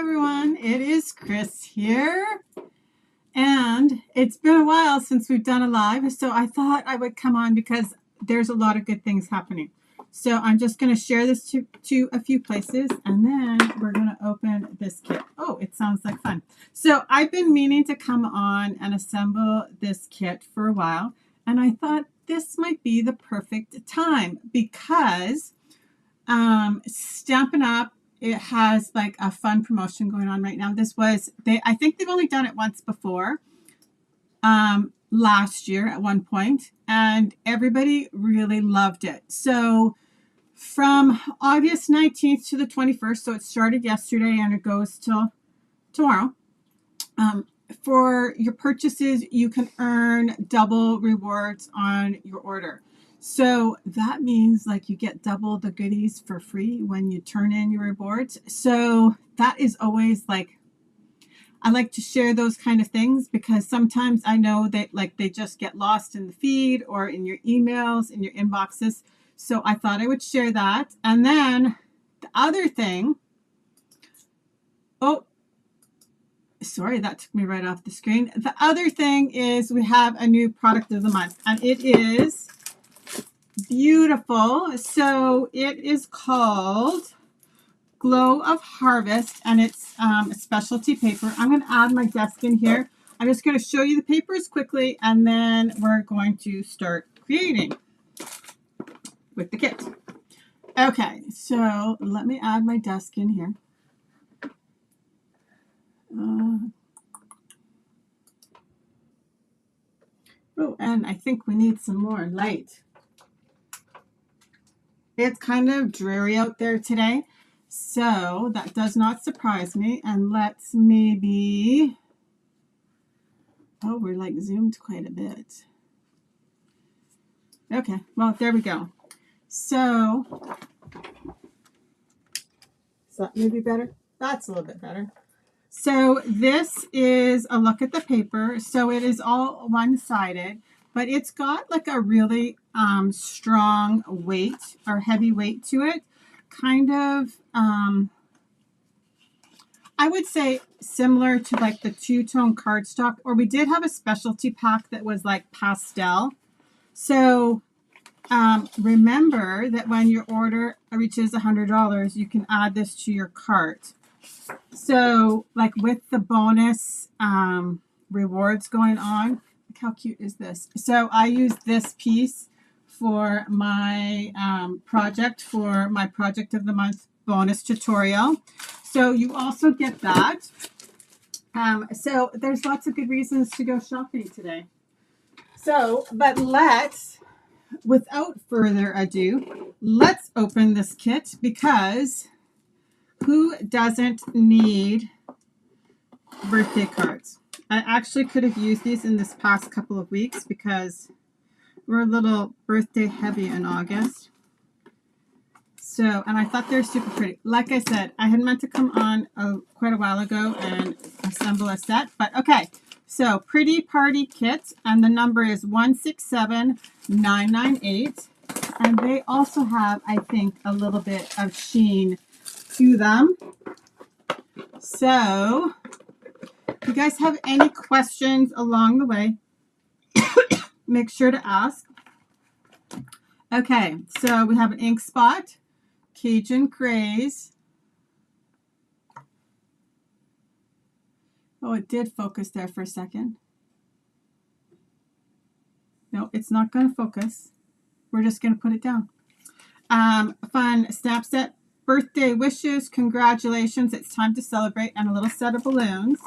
everyone, it is Chris here, and it's been a while since we've done a live, so I thought I would come on because there's a lot of good things happening. So I'm just going to share this to a few places, and then we're going to open this kit. Oh, it sounds like fun. So I've been meaning to come on and assemble this kit for a while, and I thought this might be the perfect time because Stampin' Up, it has like a fun promotion going on right now. I think they've only done it once before, last year at one point, and everybody really loved it. So from August 19th to the 21st, so it started yesterday and it goes till tomorrow. For your purchases, you can earn double rewards on your order. So that means like you get double the goodies for free when you turn in your rewards. So that is always like, I like to share those kind of things because sometimes I know that like they just get lost in the feed or in your emails, in your inboxes. So I thought I would share that. And then the other thing, oh, sorry, that took me right off the screen. The other thing is we have a new product of the month, and it is beautiful. So it is called Glow of Harvest, and it's a specialty paper. I'm going to add my desk in here. I'm just going to show you the papers quickly, and then we're going to start creating with the kit. Okay, so let me add my desk in here. Oh, and I think we need some more light. It's kind of dreary out there today, so that does not surprise me. And let's maybe, oh, we're like zoomed quite a bit. Okay, well, there we go. So, is that maybe better? That's a little bit better. So this is a look at the paper. So it is all one-sided, but it's got like a really strong weight or heavy weight to it. Kind of, I would say similar to like the two-tone cardstock, or we did have a specialty pack that was like pastel. So remember that when your order reaches $100, you can add this to your cart. So like with the bonus rewards going on, look how cute is this? So I used this piece for my project of the month bonus tutorial. So you also get that. So there's lots of good reasons to go shopping today. So, but without further ado, let's open this kit because who doesn't need birthday cards? I actually could have used these in this past couple of weeks because we're a little birthday heavy in August. So, and I thought they're super pretty. Like I said, I had meant to come on quite a while ago and assemble a set, but okay. So, Pretty Party Kit, and the number is 167998. And they also have, I think, a little bit of sheen to them. So, if you guys have any questions along the way, make sure to ask. Okay, so we have an ink spot, Cajun Craze. Oh, it did focus there for a second. No, it's not going to focus. We're just going to put it down. Fun stamp set. Birthday wishes, congratulations, it's time to celebrate, and a little set of balloons.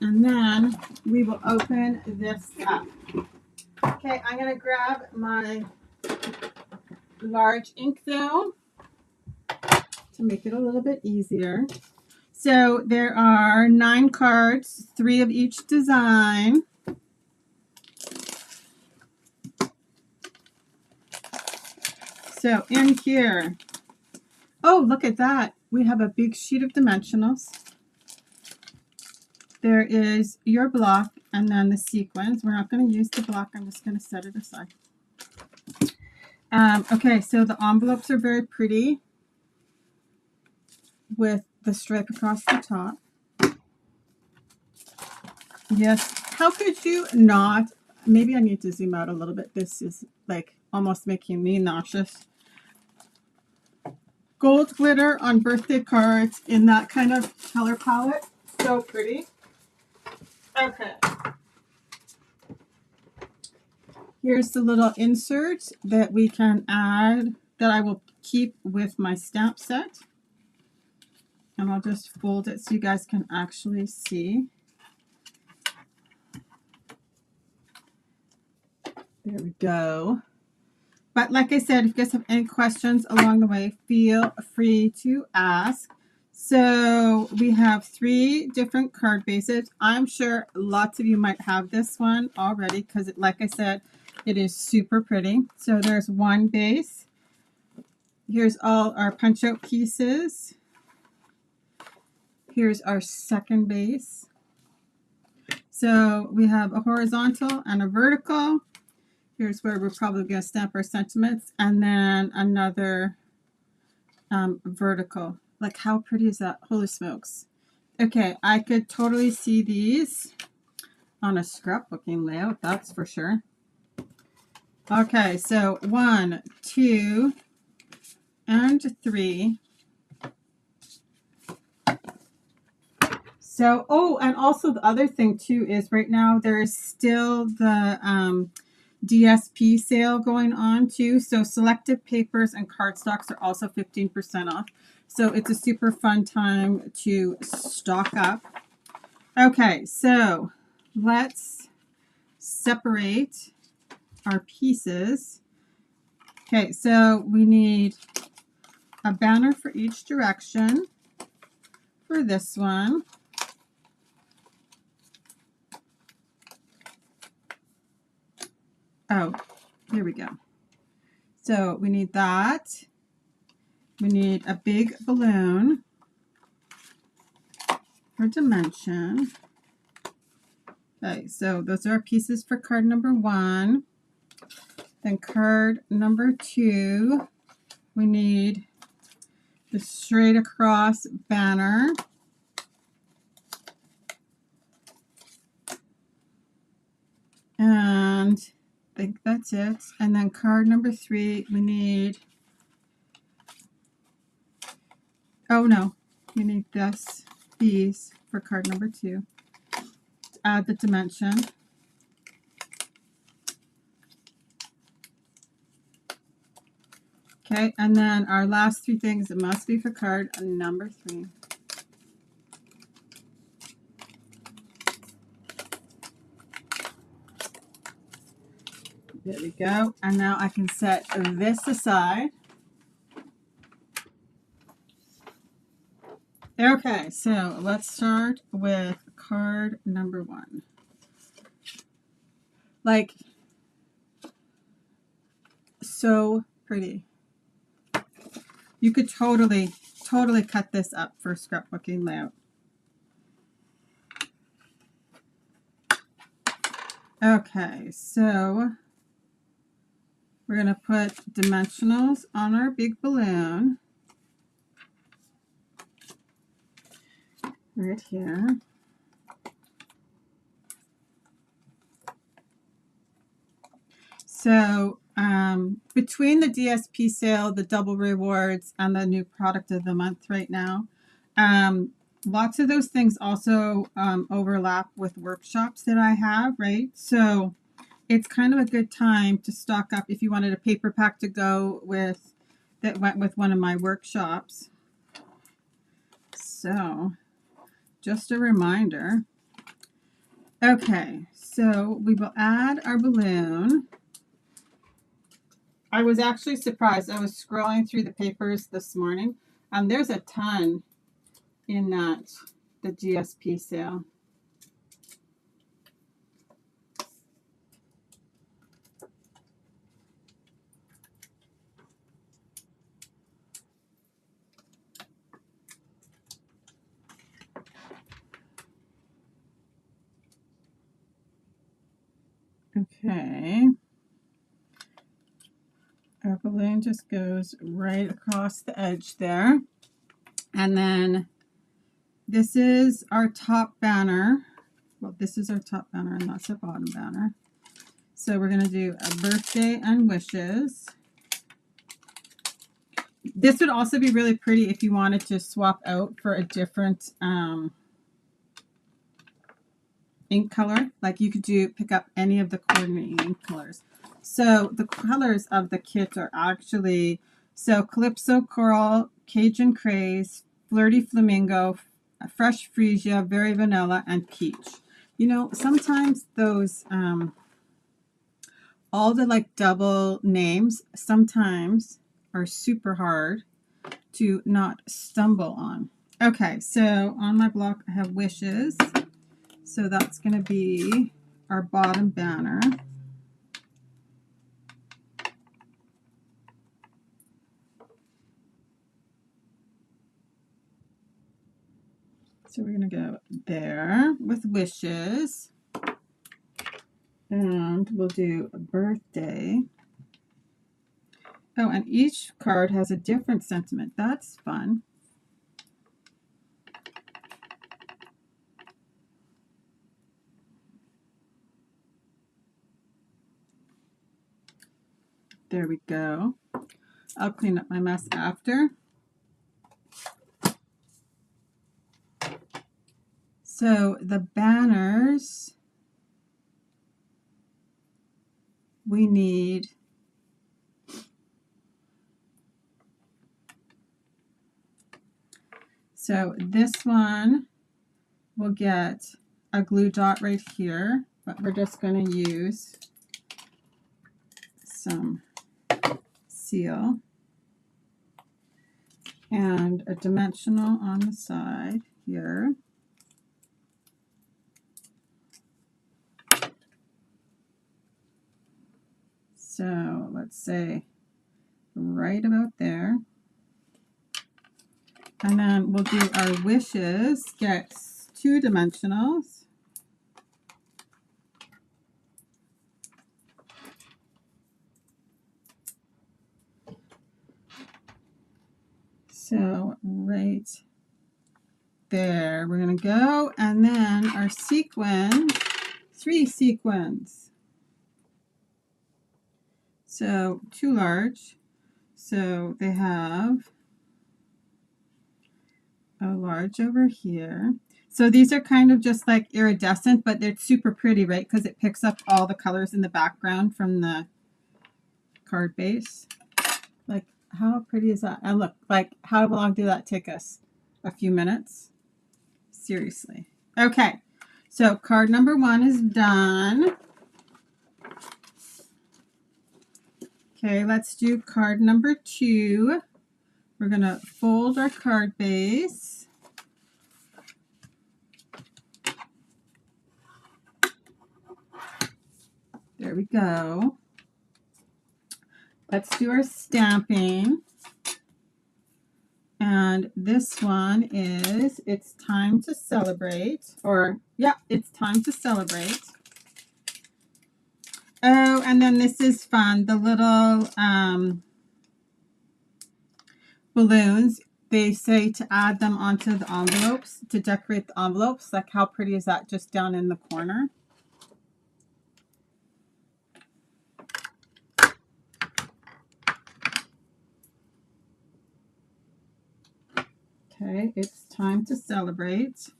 And then we will open this up. Okay, I'm going to grab my large ink though to make it a little bit easier. So there are 9 cards, 3 of each design. So in here, oh, look at that. We have a big sheet of dimensionals. There is your block and then the sequins. We're not going to use the block. I'm just going to set it aside. Okay, so the envelopes are very pretty with the stripe across the top. Yes, how could you not? Maybe I need to zoom out a little bit. This is like almost making me nauseous. Gold glitter on birthday cards in that kind of color palette. So pretty. Okay. Here's the little insert that we can add that I will keep with my stamp set. And I'll just fold it so you guys can actually see. There we go. But like I said, if you guys have any questions along the way, feel free to ask. So we have 3 different card bases. I'm sure lots of you might have this one already because, like I said, it is super pretty. So there's one base. Here's all our punch-out pieces. Here's our second base. So we have a horizontal and a vertical. Here's where we're probably going to stamp our sentiments. And then another vertical. Like, how pretty is that? Holy smokes. Okay, I could totally see these on a scrapbooking layout, that's for sure. Okay, so 1, 2, and 3. So, oh, and also the other thing too is right now there's still the DSP sale going on too. So selected papers and cardstocks are also 15% off. So it's a super fun time to stock up. Okay, so let's separate our pieces. Okay, so we need a banner for each direction for this one. Oh, here we go. So we need that. We need a big balloon for dimension. Okay, so those are our pieces for card number 1. Then card number 2, we need the straight across banner. And I think that's it. And then card number 3, we need, oh no, we need these for card number 2. Add the dimension. Okay, and then our last 3 things, it must be for card number 3. There we go. And now I can set this aside. Okay, so let's start with card number 1. Like, so pretty. You could totally cut this up for scrapbooking layout. Okay, so we're going to put dimensionals on our big balloon. Right here. So between the DSP sale, the double rewards, and the new product of the month right now, lots of those things also overlap with workshops that I have, right? So it's kind of a good time to stock up if you wanted a paper pack to go with that went with one of my workshops. So just a reminder. Okay, so we will add our balloon. I was actually surprised. I was scrolling through the papers this morning, and there's a ton in the GSP sale. Okay. Our balloon just goes right across the edge there. And then this is our top banner. Well, this is our top banner and that's our bottom banner. So we're going to do a birthday and wishes. This would also be really pretty if you wanted to swap out for a different ink color. Like you could pick up any of the coordinating ink colors. So the colors of the kit are actually, so Calypso Coral, Cajun Craze, Flirty Flamingo, Fresh Freesia, Very Vanilla, and Peach. You know, sometimes those, all the like double names sometimes are super hard to not stumble on. Okay, so on my block I have wishes. So that's going to be our bottom banner. So we're going to go there with wishes. And we'll do a birthday. Oh, and each card has a different sentiment. That's fun. There we go. I'll clean up my mess after. So the banners, we need so this one will get a glue dot right here, but we're just going to use some seal and a dimensional on the side here. So let's say right about there. And then we'll do our wishes, get 2 dimensionals. So right there, we're going to go. And then our sequin, 3 sequins. So 2 large. So they have a large over here. So these are kind of just like iridescent, but they're super pretty, right? Because it picks up all the colors in the background from the card base. Like, how pretty is that? And look, like, how long did that take us? A few minutes? Seriously. Okay, so card number 1 is done. Okay, let's do card number 2. We're going to fold our card base. There we go. Let's do our stamping. And this one is It's Time to Celebrate. Or, yeah, It's Time to Celebrate. Oh, and then this is fun. The little balloons, they say to add them onto the envelopes, to decorate the envelopes. Like, how pretty is that just down in the corner? Okay, It's Time to Celebrate.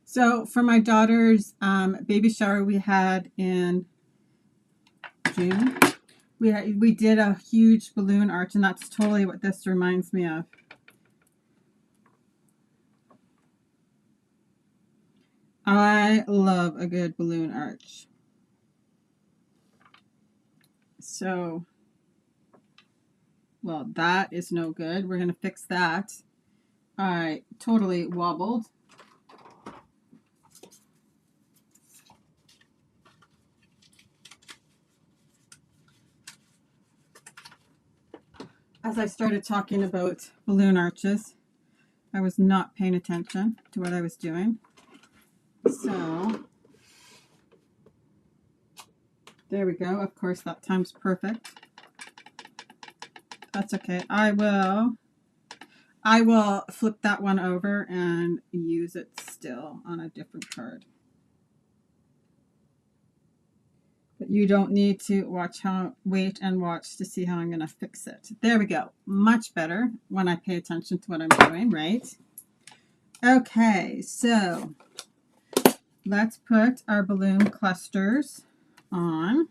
So for my daughter's baby shower we had in June, we did a huge balloon arch, and that's totally what this reminds me of. I love a good balloon arch. So, well, that is no good. We're going to fix that. I totally wobbled. As I started talking about balloon arches, I was not paying attention to what I was doing. So, there we go. Of course, that time's perfect. That's okay. I will flip that one over and use it still on a different card. But you don't need to wait and watch to see how I'm going to fix it. There we go. Much better when I pay attention to what I'm doing, right? Okay, so let's put our balloon clusters on.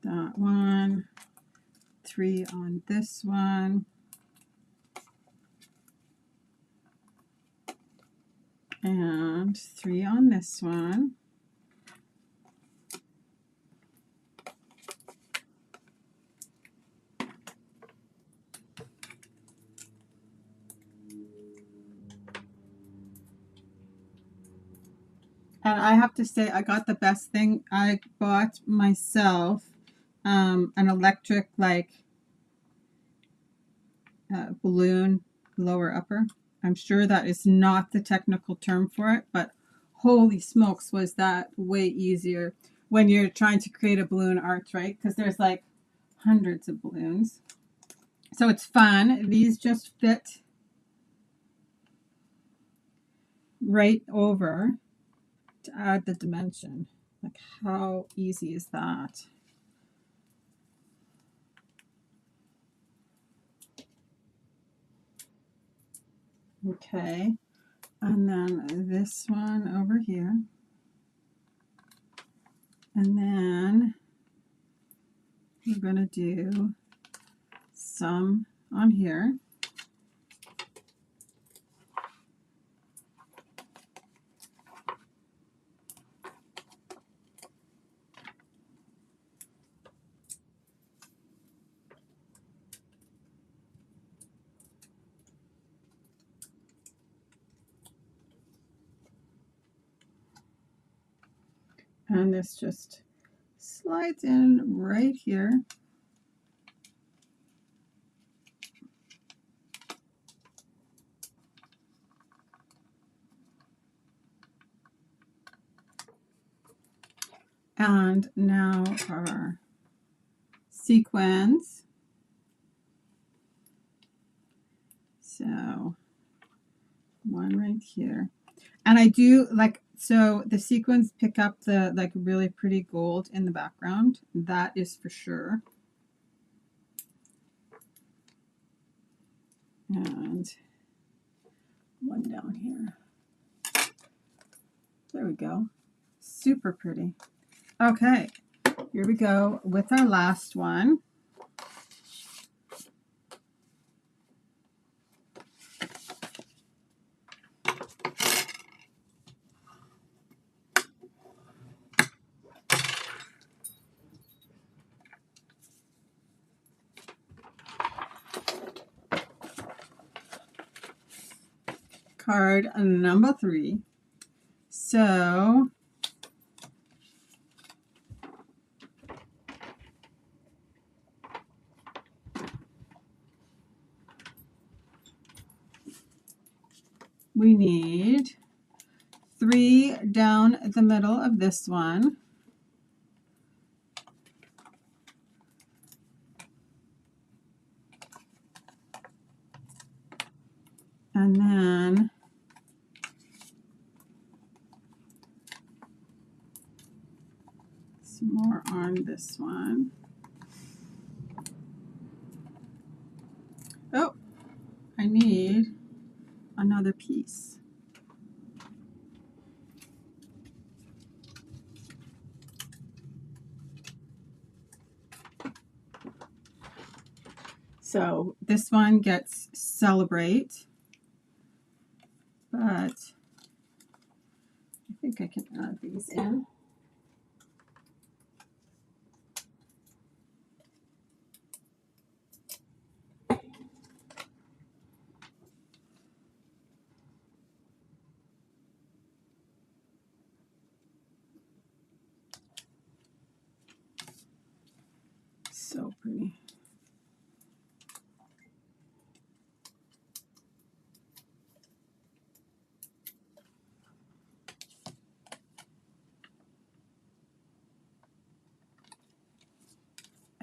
That one, 3 on this one, and 3 on this one. And I have to say, I got the best thing. I bought myself an electric, like, balloon lower upper. I'm sure that is not the technical term for it, but holy smokes, was that way easier when you're trying to create a balloon arch, right? Because there's like hundreds of balloons. So it's fun. These just fit right over to add the dimension. Like, how easy is that? Okay, and then this one over here, and then we're going to do some on here. And this just slides in right here. And now our sequins. So one right here. And I do like, so the sequins pick up the like really pretty gold in the background. That is for sure. And one down here. There we go. Super pretty. Okay, here we go with our last one. Card number 3. So we need 3 down the middle of this one. And then some more on this one. Oh, I need another piece. So this one gets celebrate, but I think I can add these in. So pretty.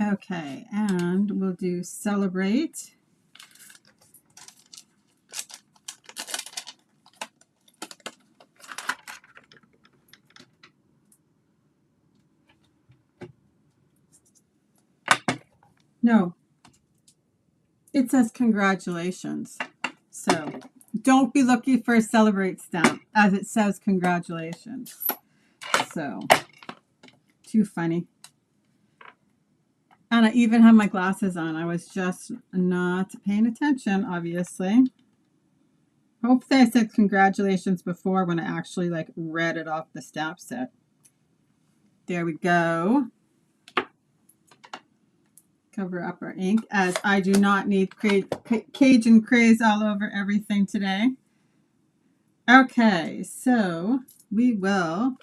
Okay, and we'll do celebrate. No, it says congratulations. So don't be looking for a celebrate stamp as it says congratulations. So too funny. And I even have my glasses on. I was just not paying attention, obviously. Hopefully I said congratulations before when I actually like read it off the stamp set. There we go. Cover up our ink as I do not need Cajun craze all over everything today. Okay, so we will,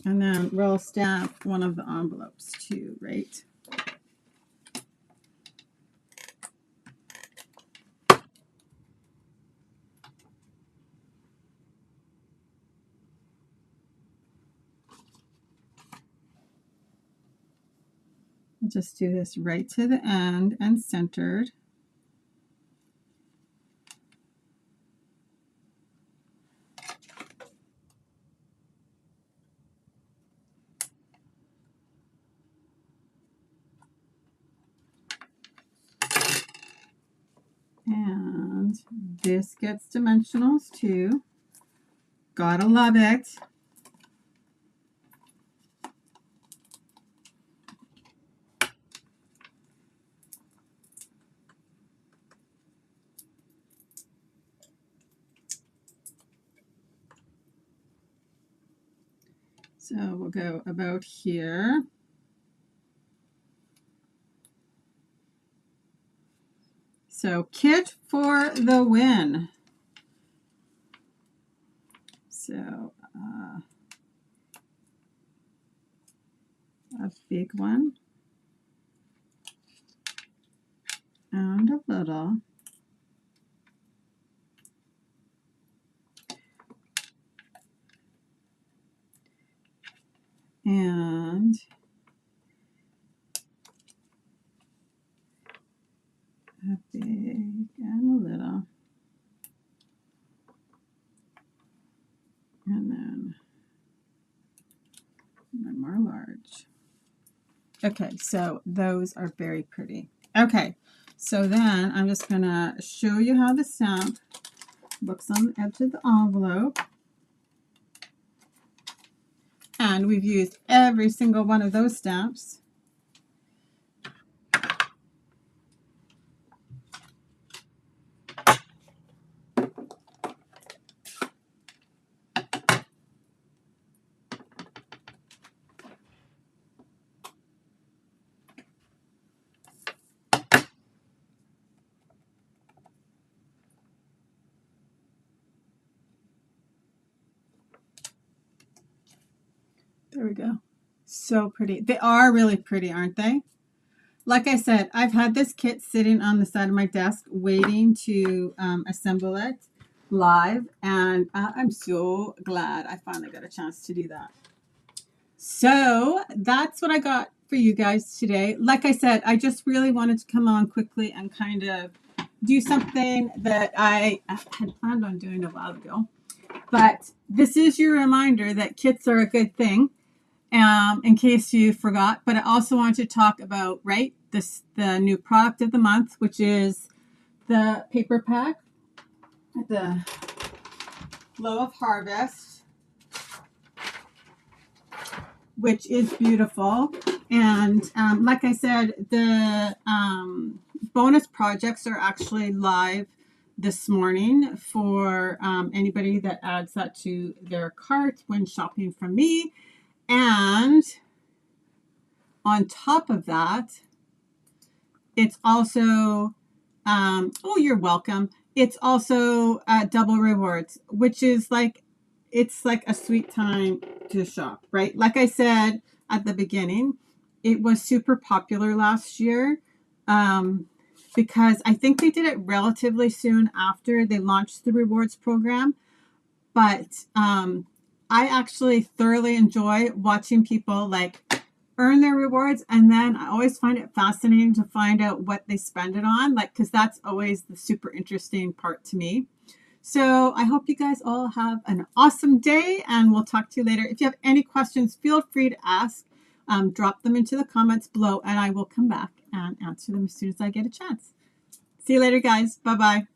and then we'll stamp one of the envelopes too, right? We'll just do this right to the end and centered. And this gets dimensionals too. Gotta love it. So we'll go about here. So kit for the win. So a big one and a little. And a big and a little. And then one more large. Okay, so those are very pretty. Okay, so then I'm just going to show you how the stamp looks on the edge of the envelope. And we've used every single one of those stamps. There we go. So pretty. They are really pretty, aren't they? Like I said, I've had this kit sitting on the side of my desk waiting to assemble it live, and I'm so glad I finally got a chance to do that. So that's what I got for you guys today. Like I said, I just really wanted to come on quickly and kind of do something that I had planned on doing a while ago. But this is your reminder that kits are a good thing. In case you forgot, but I also want to talk about, right, the new product of the month, which is the paper pack, the Flow of Harvest, which is beautiful. And like I said, the bonus projects are actually live this morning for anybody that adds that to their cart when shopping from me. And on top of that, it's also, oh, you're welcome. It's also double rewards, which is like, it's like a sweet time to shop, right? Like I said at the beginning, it was super popular last year because I think they did it relatively soon after they launched the rewards program. But I actually thoroughly enjoy watching people like earn their rewards, and then I always find it fascinating to find out what they spend it on, like, because that's always the super interesting part to me. So I hope you guys all have an awesome day, and we'll talk to you later. If you have any questions, feel free to ask. Drop them into the comments below, and I will come back and answer them as soon as I get a chance. See you later, guys. Bye-bye.